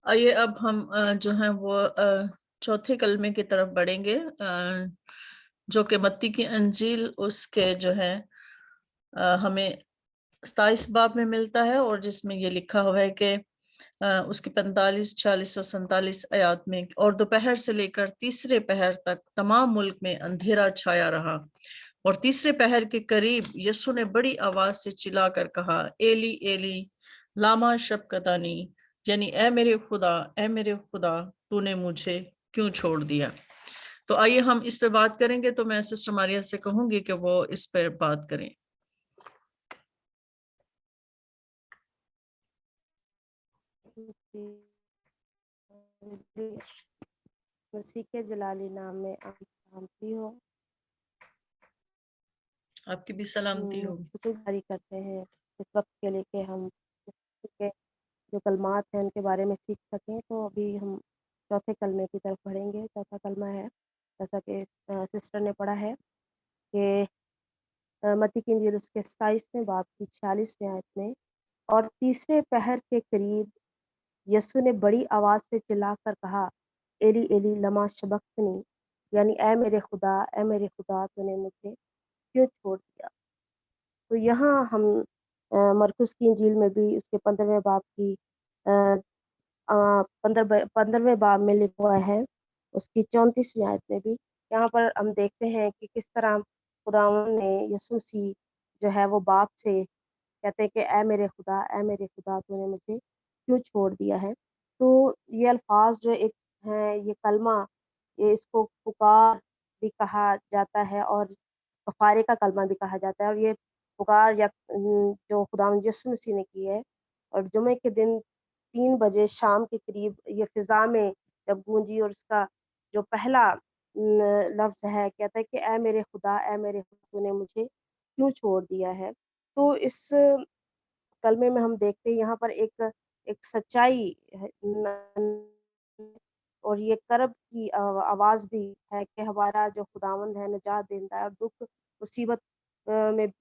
آئیے اب ہم جو ہیں وہ چوتھے کلمے کی طرف بڑھیں گے، جو کہ متی کی انجیل اس کے جو ہے ہمیں 27 باب میں ملتا ہے، اور جس میں یہ لکھا ہوا ہے کہ اس کی 45، 46 اور 47 آیات میں، اور دوپہر سے لے کر تیسرے پہر تک تمام ملک میں اندھیرا چھایا رہا، اور تیسرے پہر کے قریب یسوع نے بڑی آواز سے چلا کر کہا، ایلی ایلی لاما شبکتانی، یعنی اے میرے خدا تو نے مجھے کیوں چھوڑ دیا۔ تو آئیے ہم اس پہ بات کریں گے، تو میں سسٹر ماریا سے کہوں گی کہ وہ اس پہ بات کریں۔ جی، مسیح کے جلالی نام میں آپ سلامتی ہو۔ آپ کی بھی سلامتی ہو۔ شکر گزاری کرتے ہیں اس وقت کے لیے کہ ہم کے جو کلمات ہیں ان کے بارے میں سیکھ سکیں۔ تو ابھی ہم چوتھے کلمے کی طرف بڑھیں گے۔ چوتھا کلمہ ہے، جیسا کہ سسٹر نے پڑھا ہے، کہ متی کی انجیل اس کے 27ویں باب کی 46ویں آیت میں، اور تیسرے پہر کے قریب یسوع نے بڑی آواز سے چلا کر کہا، ایلی ایلی لما شبختنی، یعنی اے میرے خدا تو نے مجھے کیوں چھوڑ دیا۔ تو یہاں ہم مرکز کی انجیل میں بھی اس کے 15ویں باب کی 15ویں باب میں لکھا ہوا ہے، اس کی 34ویں آیت میں بھی یہاں پر ہم دیکھتے ہیں کہ کس طرح خداوند نے یسوع مسیح جو ہے وہ باپ سے کہتے ہیں کہ اے میرے خدا تو نے مجھے کیوں چھوڑ دیا ہے۔ تو یہ الفاظ جو ایک ہیں، یہ کلمہ، یہ اس کو پکار بھی کہا جاتا ہے اور کفارے کا کلمہ بھی کہا جاتا ہے، اور یہ پکار یا جو خداوند یسوع مسیح نے کی ہے، اور جمعے کے دن 3 بجے شام کے قریب یہ فضا میں جب گونجی، اور اس کا جو پہلا لفظ ہے، کہتا ہے کہ اے میرے خدا تو نے مجھے کیوں چھوڑ دیا ہے۔ تو اس کلمے میں ہم دیکھتے ہیں یہاں پر ایک سچائی ہے، اور یہ کرب کی آواز بھی ہے کہ ہمارا جو خداوند ہے نجات دیندا ہے، اور دکھ مصیبت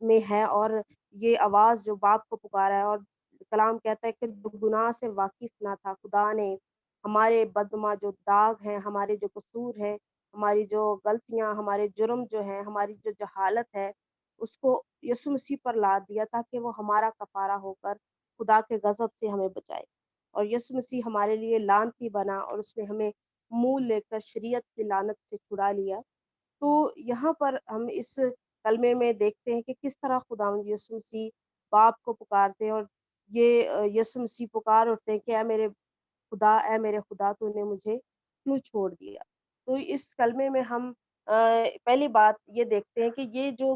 میں ہے، اور یہ آواز جو باپ کو پکارا ہے، اور کلام کہتا ہے کہ جو گناہ سے واقف نہ تھا، خدا نے ہمارے بدمع جو داغ ہیں، ہمارے جو قصور ہے، ہماری جو غلطیاں، ہمارے جرم جو ہیں، ہماری جو جہالت ہے، اس کو یسوع مسیح پر لاد دیا تاکہ وہ ہمارا کفارہ ہو کر خدا کے غضب سے ہمیں بچائے، اور یسوع مسیح ہمارے لیے لعنتی بنا، اور اس نے ہمیں منہ لے کر شریعت کی لعنت سے چھڑا لیا۔ تو یہاں پر ہم اس کلمے میں دیکھتے ہیں کہ کس طرح خداوند یسوع مسیح باپ کو پکارتے ہیں، اور یہ یسوع مسیح پکار اٹھتے ہیں کہ اے میرے خدا تو نے مجھے کیوں چھوڑ دیا۔ تو اس کلمے میں ہم پہلی بات یہ دیکھتے ہیں کہ یہ جو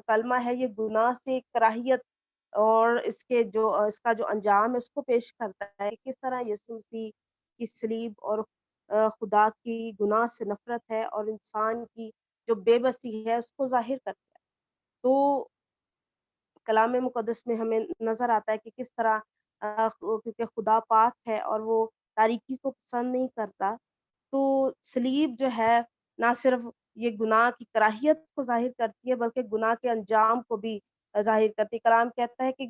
کلمہ ہے، یہ گناہ سے کراہیت اور اس کا جو انجام ہے اس کو پیش کرتا ہے، کس طرح یسوع مسیح کی صلیب اور خدا کی گناہ سے نفرت ہے، اور انسان کی جو بے بسی ہے اس کو ظاہر کرتا ہے۔ تو کلام مقدس میں ہمیں نظر آتا ہے کہ کس طرح کیونکہ خدا پاک ہے اور وہ تاریکی کو پسند نہیں کرتا، تو صلیب جو ہے نہ صرف یہ گناہ کی کراہیت کو ظاہر کرتی ہے بلکہ گناہ کے انجام کو بھی ظاہر کرتی ہے۔ کلام کہتا ہے کہ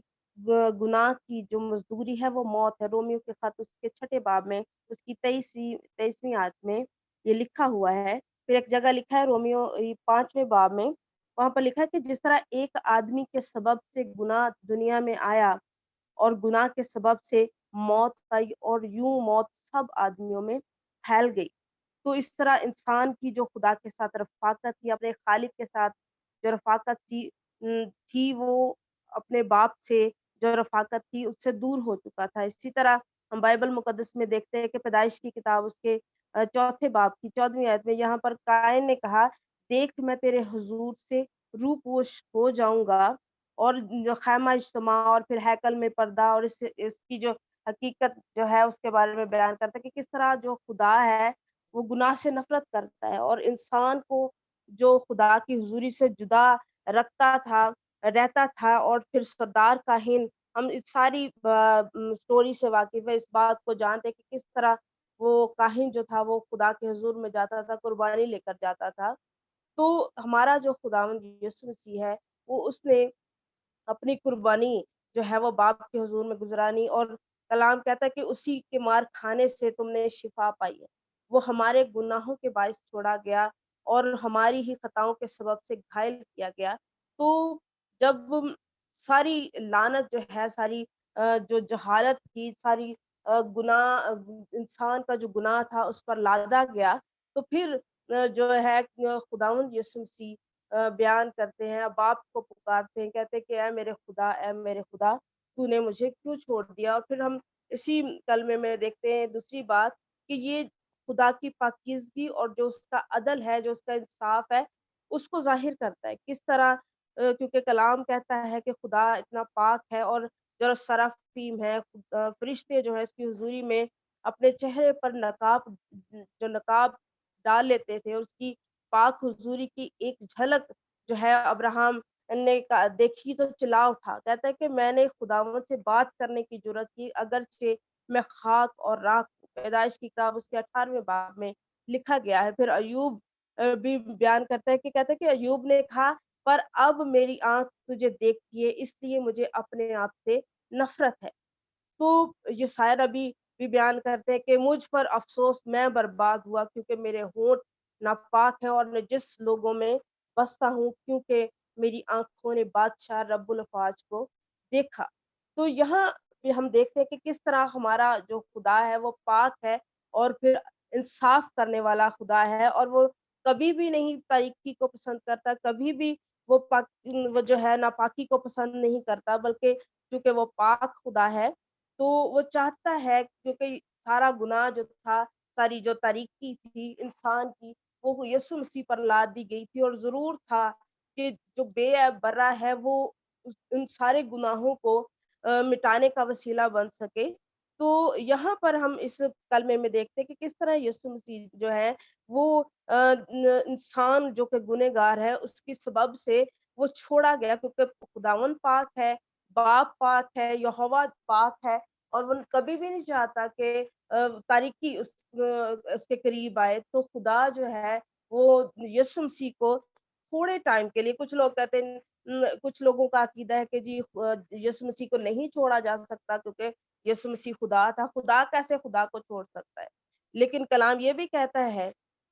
گناہ کی جو مزدوری ہے وہ موت ہے۔ رومیو کے خط اس کے 6 باب میں اس کی 23ویں آیت میں یہ لکھا ہوا ہے۔ پھر ایک جگہ لکھا ہے رومیو 5ویں باب میں، وہاں پر لکھا ہے کہ جس طرح ایک آدمی کے سبب سے گناہ دنیا میں آیا، اور گناہ کے سبب سے موت آئی، اور یوں موت سب آدمیوں میں پھیل گئی۔ تو اس طرح انسان کی جو خدا کے ساتھ رفاقت تھی، اپنے خالق کے ساتھ جو رفاقت تھی وہ اپنے باپ سے جو رفاقت تھی اس سے دور ہو چکا تھا۔ اسی طرح ہم بائبل مقدس میں دیکھتے ہیں کہ پیدائش کی کتاب اس کے 4 باب کی 14ویں آیت میں یہاں پر قائن نے کہا، دیکھ میں تیرے حضور سے روح پوش ہو جاؤں گا، اور جو خیمہ اجتماع اور پھر ہیکل میں پردہ، اور اس کی جو حقیقت جو ہے اس کے بارے میں بیان کرتا ہے کہ کس طرح جو خدا ہے وہ گناہ سے نفرت کرتا ہے، اور انسان کو جو خدا کی حضوری سے جدا رہتا تھا، اور پھر سردار کاہن، ہم اس ساری سٹوری سے واقف ہے، اس بات کو جانتے کہ کس طرح وہ کاہن جو تھا وہ خدا کے حضور میں جاتا تھا، قربانی لے کر جاتا تھا۔ تو ہمارا جو خداوند یسوع مسیح ہے وہ اس نے اپنی قربانی جو ہے وہ باپ کے حضور میں گزرانی، اور कलाम कहता है कि उसी के मार खाने से तुमने शिफा पाई है। वो हमारे गुनाहों के बायस छोड़ा गया और हमारी ही खताओं के सबब से घायल किया गया। तो जब सारी लानत जो है, सारी जो जहालत थी, सारी गुनाह इंसान का जो गुनाह था उस पर लादा गया, तो फिर जो है खुदावंद यीशु मसीह बयान करते हैं, बाप को पुकारते हैं, कहते हैं कि ऐ मेरे खुदा, तूने मुझे क्यों छोड़ दिया? और फिर हम इसी कलमे में देखते हैं दूसरी बात कि ये खुदा की पाकीज़गी और जो उसका अदल है, जो उसका इंसाफ है, उसको ज़ाहिर करता है। किस तरह क्योंकि कलाम कहता है कि खुदा इतना पाक है और जो सराफ़ीम है, फ़रिश्ते जो हैं उसकी हुज़ूरी में अपने चेहरे पर नकाब डाल लेते थे और उसकी पाक हुज़ूरी की एक झलक जो है अब्राहम ने का देखी तो चिल्ला उठा। कहता है कि मैंने खुदावंद से बात करने की जुर्अत की, अगरचे मैं खाक और राख हूँ। पैदाइश की किताब उसके 18वें बाब में लिखा गया है। फिर अय्यूब भी बयान करता है कि कहता है कि अय्यूब ने कहा, पर अब मेरी आँख तुझे देखती है, इसलिए मुझे अपने आप से नफ़रत है। तो ये शायर अभी भी बयान करते हैं कि मुझ पर अफ़सोस, मैं बर्बाद हुआ क्योंकि मेरे होंठ नापाक हैं और नजिस लोगों में बसता हूँ, क्योंकि मेरी आँखों ने बादशाह रब्बुल अफ़वाज को देखा। तो यहाँ पे हम देखते हैं कि किस तरह हमारा जो खुदा है वो पाक है और फिर इंसाफ करने वाला खुदा है और वो कभी भी नहीं तारीकी को पसंद करता, कभी भी वो जो है नापाकी को पसंद नहीं करता, बल्कि चूँकि वो पाक खुदा है, तो वो चाहता है क्योंकि सारा गुनाह जो था, सारी जो तारीकी थी इंसान की, वो यीशु मसीह पर लाद दी गई थी और ज़रूर था कि जो बेऐब बर्रा है वो उस उन सारे गुनाहों को मिटाने का वसीला बन सके। तो यहाँ पर हम इस कलमे में देखते हैं कि किस तरह यीशु मसीह जो है वो न इंसान जो कि गुनहगार है उसकी सबब से वो छोड़ा गया क्योंकि खुदावंद पाक है, बाप पाक है, यहोवा पाक है और वो कभी भी नहीं चाहता कि तारीकी उसके करीब आए। तो खुदा जो है वो यीशु मसीह को थोड़े टाइम के लिए कुछ लोग कहते हैं कुछ लोगों का अकीदा है कि जी यीशु मसीह को नहीं छोड़ा जा सकता क्योंकि यीशु मसीह खुदा था। खुदा कैसे खुदा को छोड़ सकता है? लेकिन कलाम ये भी कहता है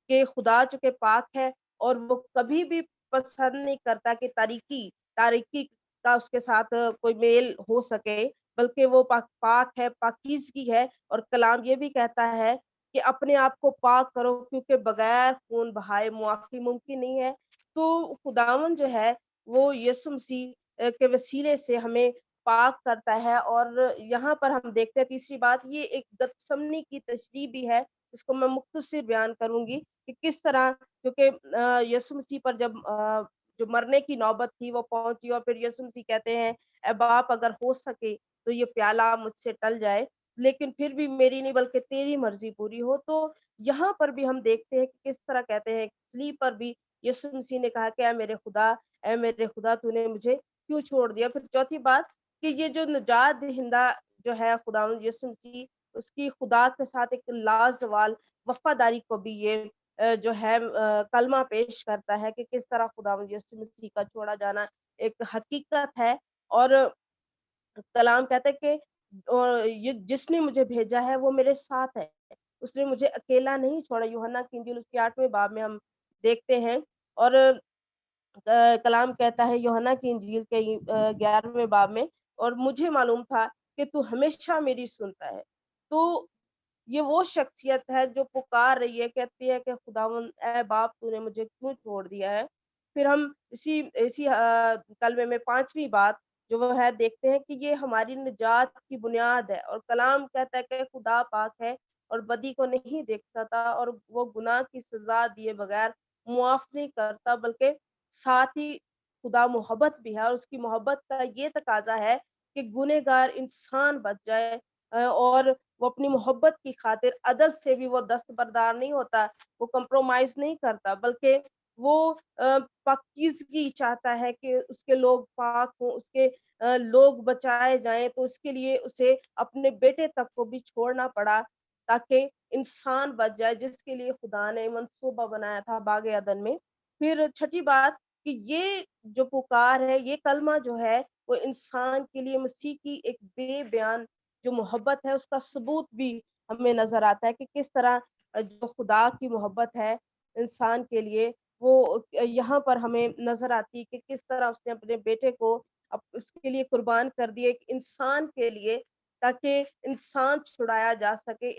कि खुदा चूँकि पाक है और वो कभी भी पसंद नहीं करता कि तारीकी का उसके साथ कोई मेल हो सके, बल्कि वो पाक है, पाकीज़गी है और कलाम ये भी कहता है कि अपने आप को पाक करो क्योंकि बगैर खून बहाए मुआफ़ी मुमकिन नहीं है। तो खुदावंद जो है वो यीशु मसीह के वसीले से हमें पाक करता है और यहाँ पर हम देखते हैं तीसरी बात ये एक गतसमनी की तशरीह भी है, इसको मैं मुख्तसर बयान करूँगी कि किस तरह क्योंकि यीशु मसीह पर जब जो मरने की नौबत थी वो पहुँची और फिर यीशु मसीह कहते हैं, "ऐ बाप अगर हो सके तो ये प्याला मुझसे टल जाए, लेकिन फिर भी मेरी नहीं बल्कि तेरी मर्ज़ी पूरी हो।" तो यहाँ पर भी हम देखते हैं कि किस तरह कहते हैं सलीब पर भी यीशु मसीह ने कहा कि ऐ मेरे खुदा तूने मुझे क्यों छोड़ दिया? फिर चौथी बात कि ये जो निजात दहिंदा जो है खुदावंद यीशु मसीह उसकी खुदा के साथ एक लाज़वाल वफ़ादारी को भी ये जो है कलमा पेश करता है कि किस तरह खुदावंद यीशु मसीह का छोड़ा जाना एक हकीकत है और कलाम कहता है कि ये जिसने मुझे भेजा है वो मेरे साथ है। उसने मुझे अकेला नहीं छोड़ा। यूहन्ना की इंजील उसके 8वें बाब में हम देखते हैं और कलाम कहता है यूहन्ना की इंजील के 11वें बाब में और मुझे मालूम था कि तू हमेशा मेरी सुनता है। तो ये वो शख्सियत है जो पुकार रही है, कहती है कि खुदावंद ऐ बाप तूने मुझे क्यों छोड़ दिया है? फिर हम इसी इसी कलमे में 5वीं बात जो वो है देखते हैं कि ये हमारी निजात की बुनियाद है और कलाम कहता है कि खुदा पाक है और बदी को नहीं देखता और वो गुनाह की सज़ा दिए बगैर मुआफ़ नहीं करता बल्कि साथ ही खुदा मोहब्बत भी है और उसकी मोहब्बत का ये तकाज़ा है कि गुनहगार इंसान बच जाए और वो अपनी मोहब्बत की खातिर अदल से भी वो दस्तबरदार नहीं होता, वो कॉम्प्रोमाइज़ नहीं करता बल्कि वो पाकीज़गी चाहता है कि उसके लोग पाक हों, उसके लोग बचाए जाएँ, तो उसके लिए उसे अपने बेटे तक को भी छोड़ना पड़ा, ताकि इंसान बच जाए जिसके लिए खुदा ने मंसूबा बनाया था बाग अदन में। फिर छठी बात कि ये जो पुकार है, ये कलमा जो है, वो इंसान के लिए मसीह की एक बेबयान जो मोहब्बत है उसका सबूत भी हमें नज़र आता है कि किस तरह जो खुदा की मोहब्बत है इंसान के लिए वो यहाँ पर हमें नज़र आती है कि किस तरह उसने अपने बेटे को उसके लिए कुर्बान कर दिया एक इंसान के लिए, ताकि इंसान छुड़ाया जा सके।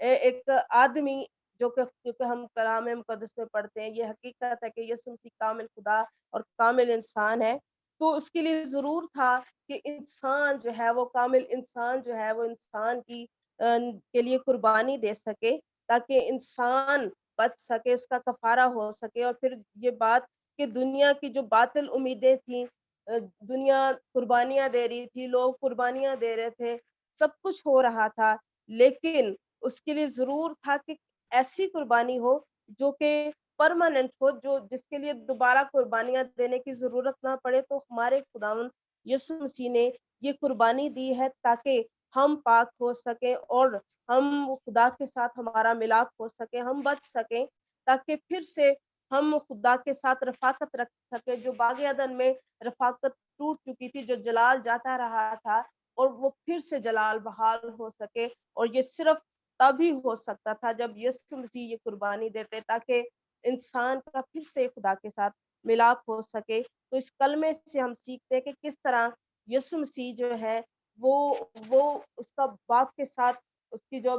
एक आदमी जो कि क्योंकि हम कलाम मुक़द्दस में पढ़ते हैं, ये हकीकत है कि यीशु मसीह कामिल खुदा और कामिल इंसान है। तो उसके लिए ज़रूर था कि इंसान जो है वो कामिल इंसान जो है वो इंसान की के लिए कुर्बानी दे सके, ताकि इंसान बच सके, उसका कफ़ारा हो सके। और फिर ये बात कि दुनिया की जो बातिल उम्मीदें थीं, दुनिया कुर्बानियाँ दे रही थी, लोग कुर्बानियाँ दे रहे थे, सब कुछ हो रहा था, लेकिन उसके लिए ज़रूर था कि ऐसी कुर्बानी हो जो कि परमानेंट हो, जो जिसके लिए दोबारा कुर्बानियाँ देने की ज़रूरत ना पड़े। तो हमारे खुदावंद यीशु मसीह ने ये कुर्बानी दी है ताकि हम पाक हो सकें और हम खुदा के साथ हमारा मिलाप हो सके, हम बच सकें, ताकि फिर से हम खुदा के साथ रफ़ाकत रख सकें। जो बाग़ अदन में रफ़ाकत टूट चुकी थी, जो जलाल जाता रहा था, और वो फिर से जलाल बहाल हो सके। और ये सिर्फ़ तभी हो सकता था जब यीशु मसीह ये कुर्बानी देते, ताकि इंसान का फिर से खुदा के साथ मिलाप हो सके। तो इस कलमे से हम सीखते हैं कि किस तरह यीशु मसीह जो है वो उसका बाप के साथ उसकी जो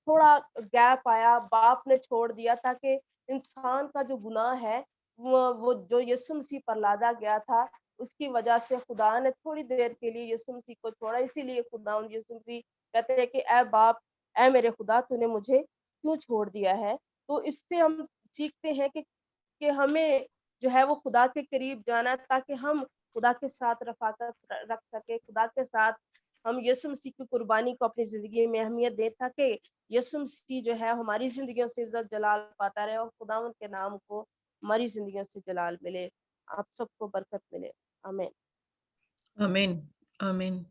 थोड़ा गैप आया, बाप ने छोड़ दिया ताकि इंसान का जो गुनाह है वो जो यीशु मसीह पर लादा गया था, उसकी वजह से खुदा ने थोड़ी देर के लिए यीशु मसीह को छोड़ा। इसीलिए खुदावंद यीशु मसीह कहते हैं कि ऐ बाप, ऐ मेरे खुदा, तूने मुझे क्यों छोड़ दिया है? तो इससे हम सीखते हैं कि हमें जो है वो खुदा के करीब जाना है, ताकि हम खुदा के साथ रफ़ाकत रख सकें, खुदा के साथ हम यीशु मसीह की कुर्बानी को अपनी ज़िंदगी में अहमियत दें, ताकि यीशु मसीह जो है हमारी ज़िंदगियों से इज़्ज़त जलाल पाता रहे और खुदावंद के नाम को हमारी ज़िंदगियों से जलाल मिले। आप सबको बरकत मिले। आमीन। आमीन, आमीन।